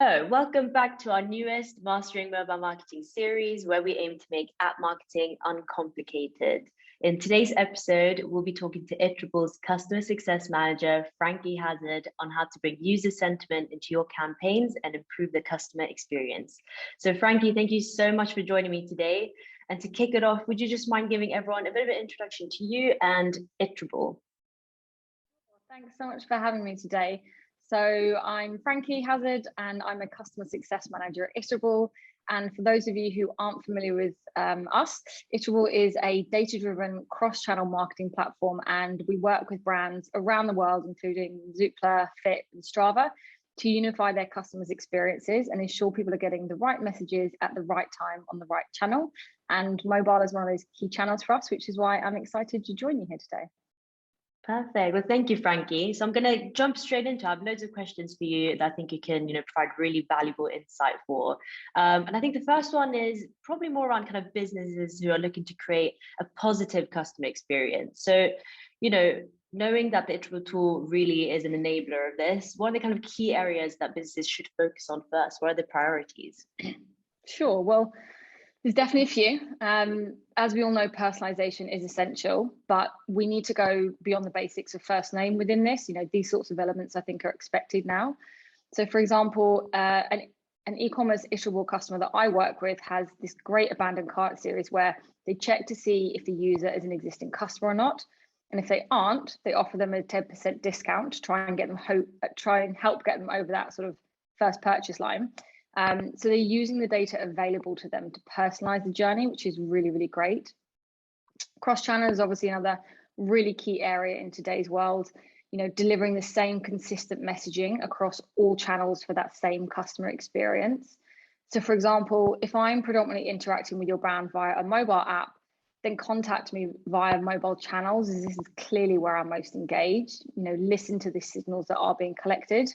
So, welcome back to our newest Mastering Mobile Marketing series, where we aim to make app marketing uncomplicated. In today's episode, we'll be talking to Iterable's Customer Success Manager, Frankie Hazard, on how to bring user sentiment into your campaigns and improve the customer experience. So, Frankie, thank you so much for joining me today. And to kick it off, would you just mind giving everyone a bit of an introduction to you and Iterable? Thanks so much for having me today. So I'm Frankie Hazard and I'm a Customer Success Manager at Iterable. And for those of you who aren't familiar with us, Iterable is a data-driven cross-channel marketing platform, and we work with brands around the world, including Zoopla, Fit, and Strava, to unify their customers' experiences and ensure people are getting the right messages at the right time on the right channel. And mobile is one of those key channels for us, which is why I'm excited to join you here today. Perfect. Well, thank you, Frankie. So I'm going to jump straight into. I have loads of questions for you that I think you can, provide really valuable insight for. And I think the first one is probably more around kind of businesses who are looking to create a positive customer experience. So, knowing that the Iterable tool really is an enabler of this, what are the kind of key areas that businesses should focus on first? What are the priorities? Sure. Well, there's definitely a few. As we all know, personalization is essential, but we need to go beyond the basics of first name within this. These sorts of elements I think are expected now. So for example, an e-commerce Iterable customer that I work with has this great abandoned cart series where they check to see if the user is an existing customer or not. And if they aren't, they offer them a 10% discount to try and help get them over that sort of first purchase line. So they're using the data available to them to personalize the journey, which is really, really great. Cross-channel is obviously another really key area in today's world, delivering the same consistent messaging across all channels for that same customer experience. So for example, if I'm predominantly interacting with your brand via a mobile app, then contact me via mobile channels, as this is clearly where I'm most engaged. Listen to the signals that are being collected.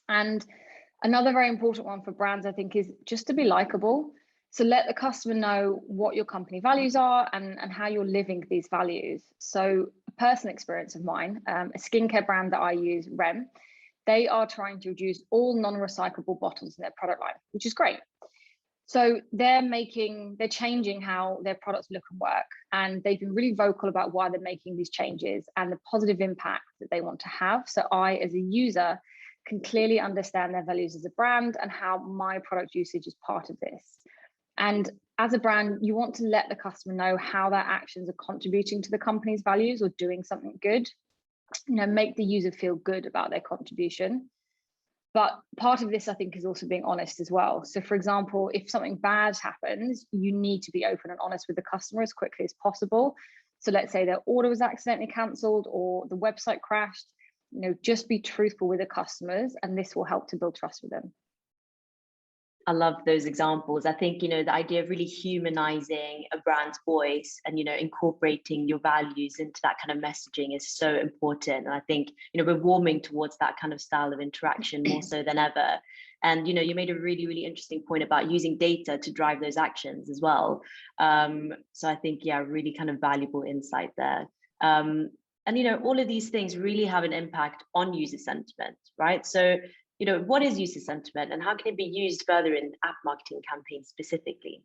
And another very important one for brands, I think, is just to be likable. So let the customer know what your company values are and how you're living these values. So a personal experience of mine, a skincare brand that I use, Rem, they are trying to reduce all non-recyclable bottles in their product line, which is great. So they're changing how their products look and work. And they've been really vocal about why they're making these changes and the positive impact that they want to have. So I, as a user, can clearly understand their values as a brand and how my product usage is part of this. And as a brand, you want to let the customer know how their actions are contributing to the company's values or doing something good. Make the user feel good about their contribution. But part of this, I think, is also being honest as well. So for example, if something bad happens, you need to be open and honest with the customer as quickly as possible. So let's say their order was accidentally cancelled or the website crashed. Just be truthful with the customers, and this will help to build trust with them. I love those examples. I think, the idea of really humanizing a brand's voice and, incorporating your values into that kind of messaging is so important. And I think, we're warming towards that kind of style of interaction more so than ever. And, you made a really, really interesting point about using data to drive those actions as well. So I think, yeah, really kind of valuable insight there. And, all of these things really have an impact on user sentiment, right? So, what is user sentiment and how can it be used further in app marketing campaigns specifically?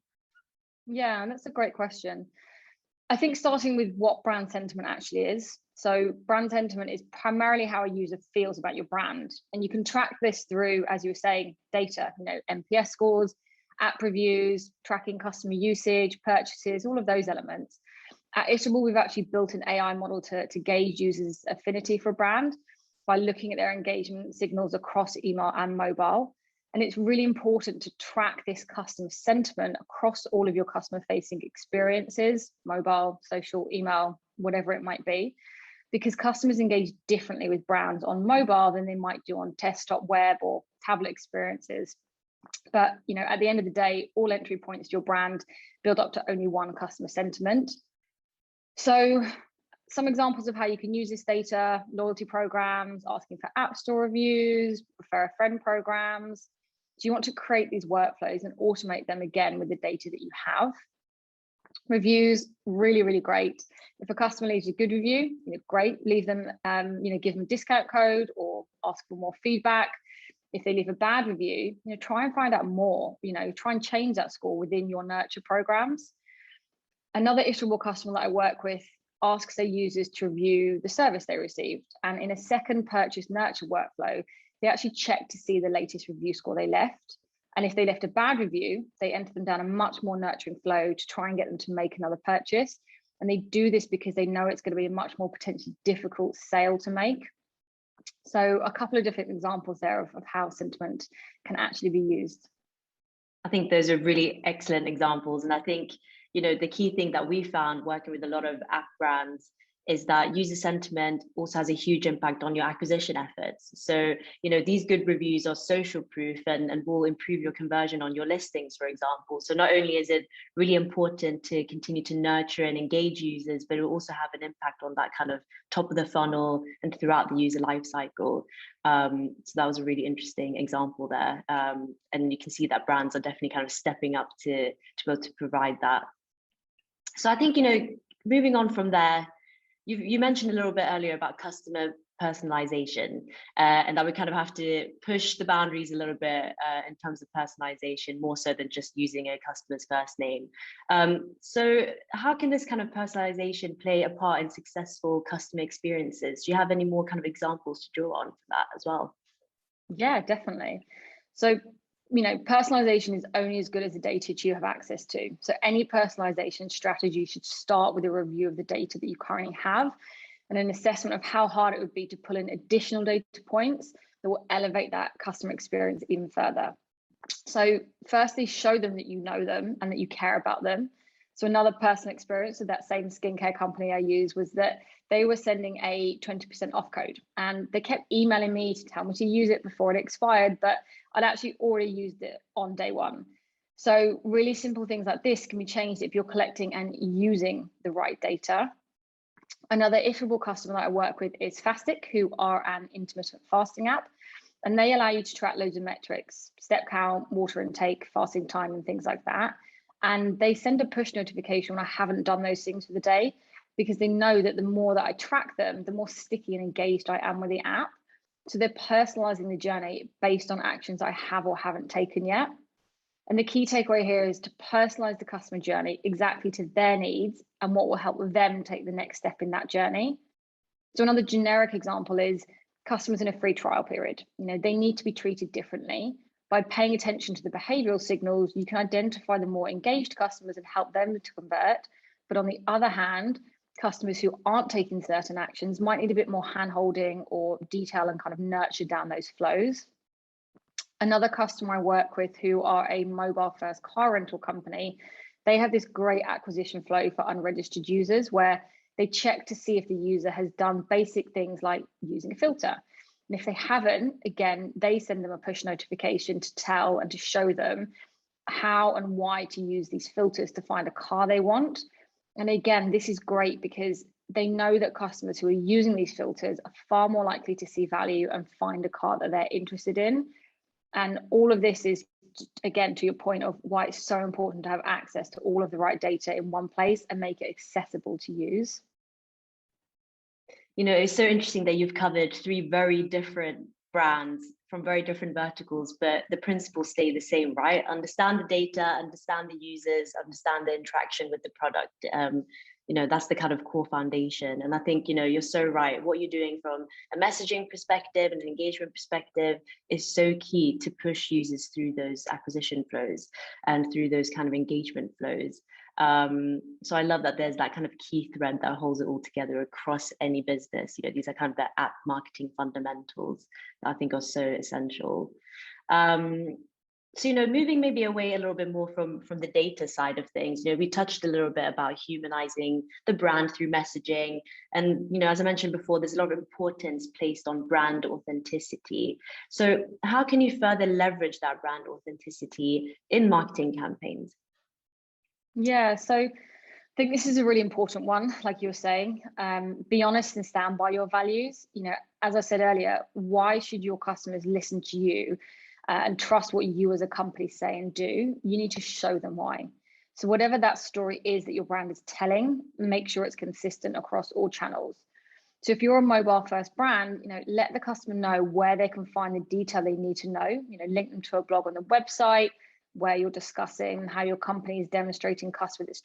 Yeah, that's a great question. I think starting with what brand sentiment actually is. So brand sentiment is primarily how a user feels about your brand. And you can track this through, as you were saying, data, NPS scores, app reviews, tracking customer usage, purchases, all of those elements. At Iterable, we've actually built an AI model to gauge users' affinity for a brand by looking at their engagement signals across email and mobile. And it's really important to track this customer sentiment across all of your customer-facing experiences, mobile, social, email, whatever it might be, because customers engage differently with brands on mobile than they might do on desktop, web, or tablet experiences. But at the end of the day, all entry points to your brand build up to only one customer sentiment. So some examples of how you can use this data: loyalty programs, asking for app store reviews, refer a friend programs. So you want to create these workflows and automate them again with the data that you have. Reviews, really, really great. If a customer leaves a good review, great, leave them, give them a discount code or ask for more feedback. If they leave a bad review, try and find out more, try and change that score within your nurture programs. Another iterable customer that I work with asks their users to review the service they received. And in a second purchase nurture workflow, they actually check to see the latest review score they left. And if they left a bad review, they enter them down a much more nurturing flow to try and get them to make another purchase. And they do this because they know it's going to be a much more potentially difficult sale to make. So a couple of different examples there of how sentiment can actually be used. I think those are really excellent examples. And I think, the key thing that we found working with a lot of app brands is that user sentiment also has a huge impact on your acquisition efforts. So, these good reviews are social proof and will improve your conversion on your listings, for example. So not only is it really important to continue to nurture and engage users, but it will also have an impact on that kind of top of the funnel and throughout the user lifecycle. So that was a really interesting example there. And you can see that brands are definitely kind of stepping up to be able to provide that. So I think, moving on from there, you mentioned a little bit earlier about customer personalization, and that we kind of have to push the boundaries a little bit in terms of personalization, more so than just using a customer's first name. So how can this kind of personalization play a part in successful customer experiences? Do you have any more kind of examples to draw on for that as well? Yeah, definitely. So personalization is only as good as the data you have access to. So any personalization strategy should start with a review of the data that you currently have and an assessment of how hard it would be to pull in additional data points that will elevate that customer experience even further. So firstly, show them that you know them and that you care about them. So another personal experience with that same skincare company I use was that they were sending a 20% off code and they kept emailing me to tell me to use it before it expired, but I'd actually already used it on day one. So really simple things like this can be changed if you're collecting and using the right data. Another iterable customer that I work with is Fastic, who are an intermittent fasting app, and they allow you to track loads of metrics, step count, water intake, fasting time, and things like that. And they send a push notification when I haven't done those things for the day, because they know that the more that I track them, the more sticky and engaged I am with the app. So they're personalizing the journey based on actions I have or haven't taken yet. And the key takeaway here is to personalize the customer journey exactly to their needs and what will help them take the next step in that journey. So another generic example is customers in a free trial period. They need to be treated differently. By paying attention to the behavioral signals, you can identify the more engaged customers and help them to convert. But on the other hand, customers who aren't taking certain actions might need a bit more hand-holding or detail and kind of nurture down those flows. Another customer I work with who are a mobile-first car rental company, they have this great acquisition flow for unregistered users where they check to see if the user has done basic things like using a filter. And if they haven't, again, they send them a push notification to tell and to show them how and why to use these filters to find a car they want. And again, this is great because they know that customers who are using these filters are far more likely to see value and find a car that they're interested in. And all of this is, again, to your point of why it's so important to have access to all of the right data in one place and make it accessible to use. It's so interesting that you've covered three very different brands from very different verticals, but the principles stay the same, right? Understand the data, understand the users, understand the interaction with the product. That's the kind of core foundation. And I think, you're so right. What you're doing from a messaging perspective and an engagement perspective is so key to push users through those acquisition flows and through those kind of engagement flows. So I love that there's that kind of key thread that holds it all together across any business. These are kind of the app marketing fundamentals that I think are so essential. So, moving maybe away a little bit more from the data side of things, we touched a little bit about humanizing the brand through messaging. And, as I mentioned before, there's a lot of importance placed on brand authenticity. So how can you further leverage that brand authenticity in marketing campaigns? Yeah, so I think this is a really important one, like you were saying. Be honest and stand by your values. As I said earlier, why should your customers listen to you and trust what you as a company say and do? You need to show them why. So whatever that story is that your brand is telling, make sure it's consistent across all channels. So if you're a mobile first brand, let the customer know where they can find the detail they need to know, link them to a blog on the website where you're discussing how your company is demonstrating trust with its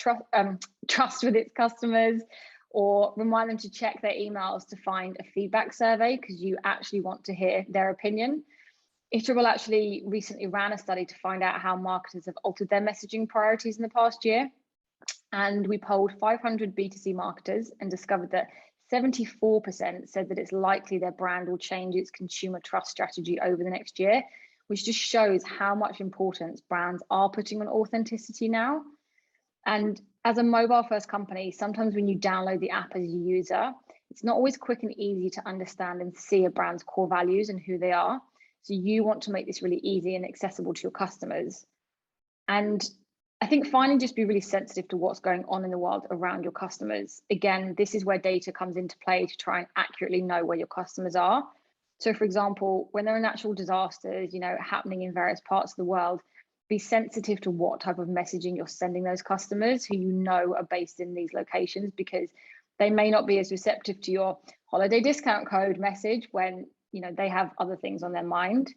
customers, or remind them to check their emails to find a feedback survey because you actually want to hear their opinion. Iterable actually recently ran a study to find out how marketers have altered their messaging priorities in the past year. And we polled 500 B2C marketers and discovered that 74% said that it's likely their brand will change its consumer trust strategy over the next year, which just shows how much importance brands are putting on authenticity now. And as a mobile first company, sometimes when you download the app as a user, it's not always quick and easy to understand and see a brand's core values and who they are. So you want to make this really easy and accessible to your customers. And I think finally, just be really sensitive to what's going on in the world around your customers. Again, this is where data comes into play to try and accurately know where your customers are. So for example, when there are natural disasters, happening in various parts of the world, be sensitive to what type of messaging you're sending those customers who are based in these locations, because they may not be as receptive to your holiday discount code message when, they have other things on their mind.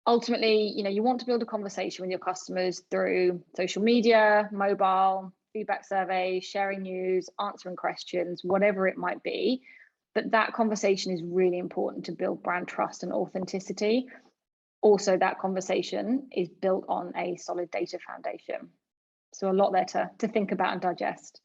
Ultimately, you want to build a conversation with your customers through social media, mobile, feedback surveys, sharing news, answering questions, whatever it might be. But that conversation is really important to build brand trust and authenticity. Also, that conversation is built on a solid data foundation. So a lot there to think about and digest.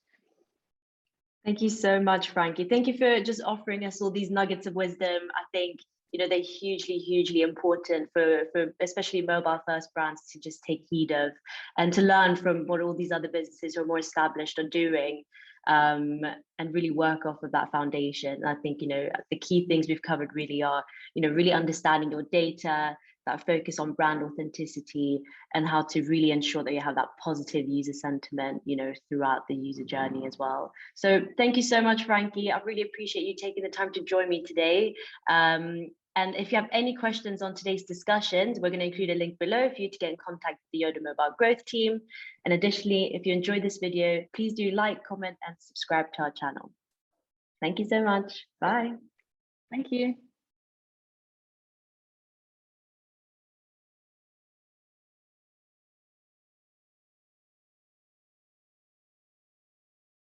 Thank you so much, Frankie. Thank you for just offering us all these nuggets of wisdom. I think they're hugely important for especially mobile first brands to just take heed of and to learn from what all these other businesses who are more established are doing, and really work off of that foundation. I think the key things we've covered really are really understanding your data, that focus on brand authenticity, and how to really ensure that you have that positive user sentiment throughout the user journey as well. So thank you so much, Frankie. I really appreciate you taking the time to join me today. And if you have any questions on today's discussions, we're going to include a link below for you to get in contact with the Yodel Mobile growth team. And additionally, if you enjoyed this video, please do like, comment, and subscribe to our channel. Thank you so much. Bye. Thank you.